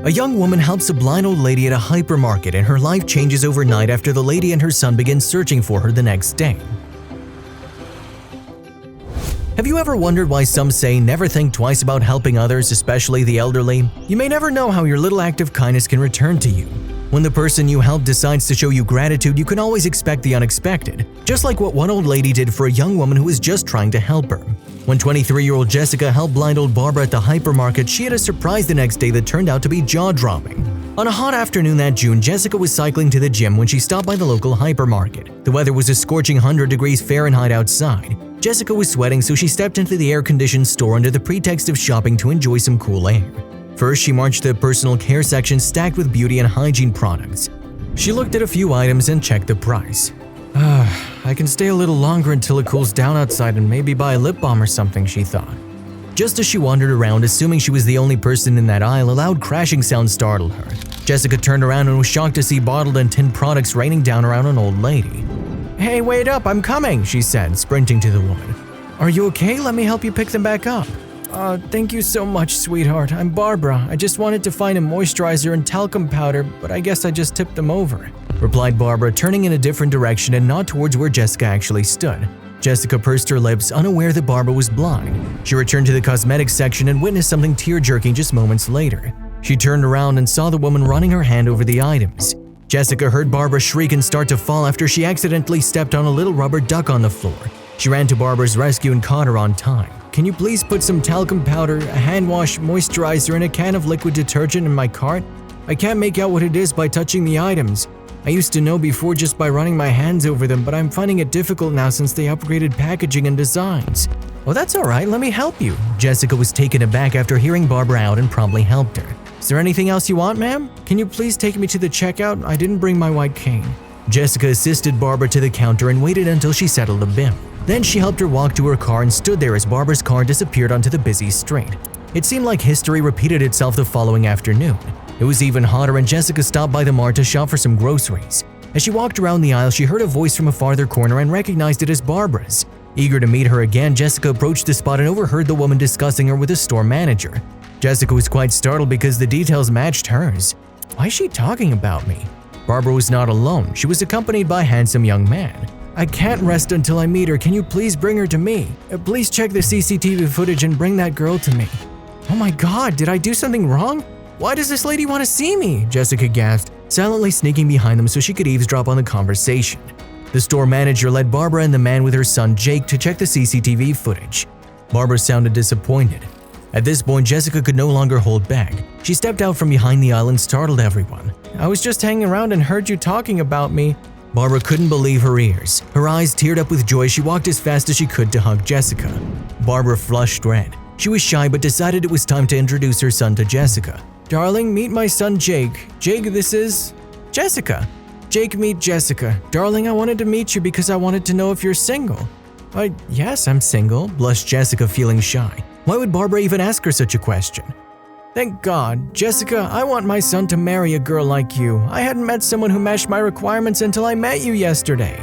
A young woman helps a blind old lady at a hypermarket, and her life changes overnight after the lady and her son begin searching for her the next day. Have you ever wondered why some say never think twice about helping others, especially the elderly? You may never know how your little act of kindness can return to you. When the person you help decides to show you gratitude, you can always expect the unexpected, just like what one old lady did for a young woman who was just trying to help her. When 23-year-old Jessica helped blind old Barbara at the hypermarket, she had a surprise the next day that turned out to be jaw-dropping. On a hot afternoon that June, Jessica was cycling to the gym when she stopped by the local hypermarket. The weather was a scorching 100 degrees Fahrenheit outside. Jessica was sweating, so she stepped into the air-conditioned store under the pretext of shopping to enjoy some cool air. First, she marched to the personal care section stacked with beauty and hygiene products. She looked at a few items and checked the price. I can stay a little longer until it cools down outside and maybe buy a lip balm or something, she thought. Just as she wandered around, assuming she was the only person in that aisle, a loud crashing sound startled her. Jessica turned around and was shocked to see bottled and tinned products raining down around an old lady. "Hey, wait up, I'm coming," she said, sprinting to the woman. "Are you okay? Let me help you pick them back up." Thank you so much, sweetheart. I'm Barbara. I just wanted to find a moisturizer and talcum powder, but I guess I just tipped them over," replied Barbara, turning in a different direction and not towards where Jessica actually stood. Jessica pursed her lips, unaware that Barbara was blind. She returned to the cosmetics section and witnessed something tear-jerking just moments later. She turned around and saw the woman running her hand over the items. Jessica heard Barbara shriek and start to fall after she accidentally stepped on a little rubber duck on the floor. She ran to Barbara's rescue and caught her on time. "Can you please put some talcum powder, a hand wash, moisturizer, and a can of liquid detergent in my cart? I can't make out what it is by touching the items. I used to know before just by running my hands over them, but I'm finding it difficult now since they upgraded packaging and designs." "Well, that's all right, let me help you." Jessica was taken aback after hearing Barbara out and promptly helped her. "Is there anything else you want, ma'am? Can you please take me to the checkout? I didn't bring my white cane." Jessica assisted Barbara to the counter and waited until she settled the bill. Then she helped her walk to her car and stood there as Barbara's car disappeared onto the busy street. It seemed like history repeated itself the following afternoon. It was even hotter and Jessica stopped by the mart to shop for some groceries. As she walked around the aisle, she heard a voice from a farther corner and recognized it as Barbara's. Eager to meet her again, Jessica approached the spot and overheard the woman discussing her with the store manager. Jessica was quite startled because the details matched hers. Why is she talking about me? Barbara was not alone. She was accompanied by a handsome young man. "I can't rest until I meet her. Can you please bring her to me? Please check the CCTV footage and bring that girl to me." "Oh my God, did I do something wrong? Why does this lady want to see me?" Jessica gasped, silently sneaking behind them so she could eavesdrop on the conversation. The store manager led Barbara and the man with her son Jake to check the CCTV footage. Barbara sounded disappointed. At this point, Jessica could no longer hold back. She stepped out from behind the aisle and startled everyone. "I was just hanging around and heard you talking about me." Barbara couldn't believe her ears. Her eyes teared up with joy. She walked as fast as she could to hug Jessica. Barbara flushed red. She was shy but decided it was time to introduce her son to Jessica. "Darling, meet my son Jake. Jake, this is Jessica." "Jake, meet Jessica. Darling, I wanted to meet you because I wanted to know if you're single." Yes, I'm single," blushed Jessica, feeling shy. Why would Barbara even ask her such a question? "Thank God. Jessica, I want my son to marry a girl like you. I hadn't met someone who matched my requirements until I met you yesterday."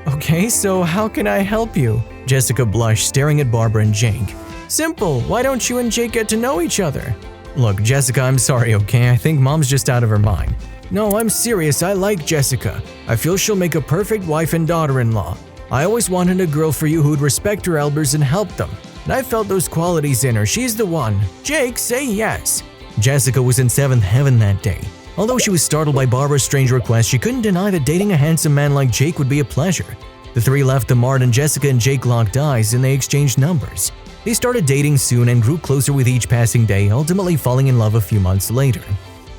"Okay, so how can I help you?" Jessica blushed, staring at Barbara and Jake. "Simple. Why don't you and Jake get to know each other?" "Look, Jessica, I'm sorry, okay? I think Mom's just out of her mind." "No, I'm serious. I like Jessica. I feel she'll make a perfect wife and daughter-in-law. I always wanted a girl for you who would respect her elders and help them. And I felt those qualities in her. She's the one. Jake, say yes." Jessica was in seventh heaven that day. Although she was startled by Barbara's strange request, she couldn't deny that dating a handsome man like Jake would be a pleasure. The three left the mart and Jessica and Jake locked eyes and they exchanged numbers. They started dating soon and grew closer with each passing day, ultimately falling in love a few months later.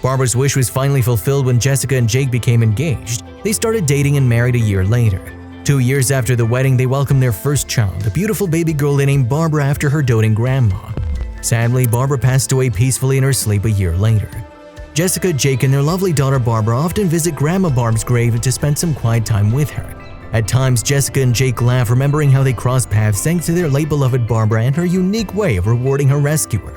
Barbara's wish was finally fulfilled when Jessica and Jake became engaged. They started dating and married a year later. 2 years after the wedding, they welcomed their first child, a beautiful baby girl they named Barbara after her doting grandma. Sadly, Barbara passed away peacefully in her sleep a year later. Jessica, Jake, and their lovely daughter Barbara often visit Grandma Barb's grave to spend some quiet time with her. At times, Jessica and Jake laugh, remembering how they crossed paths thanks to their late beloved Barbara and her unique way of rewarding her rescuer.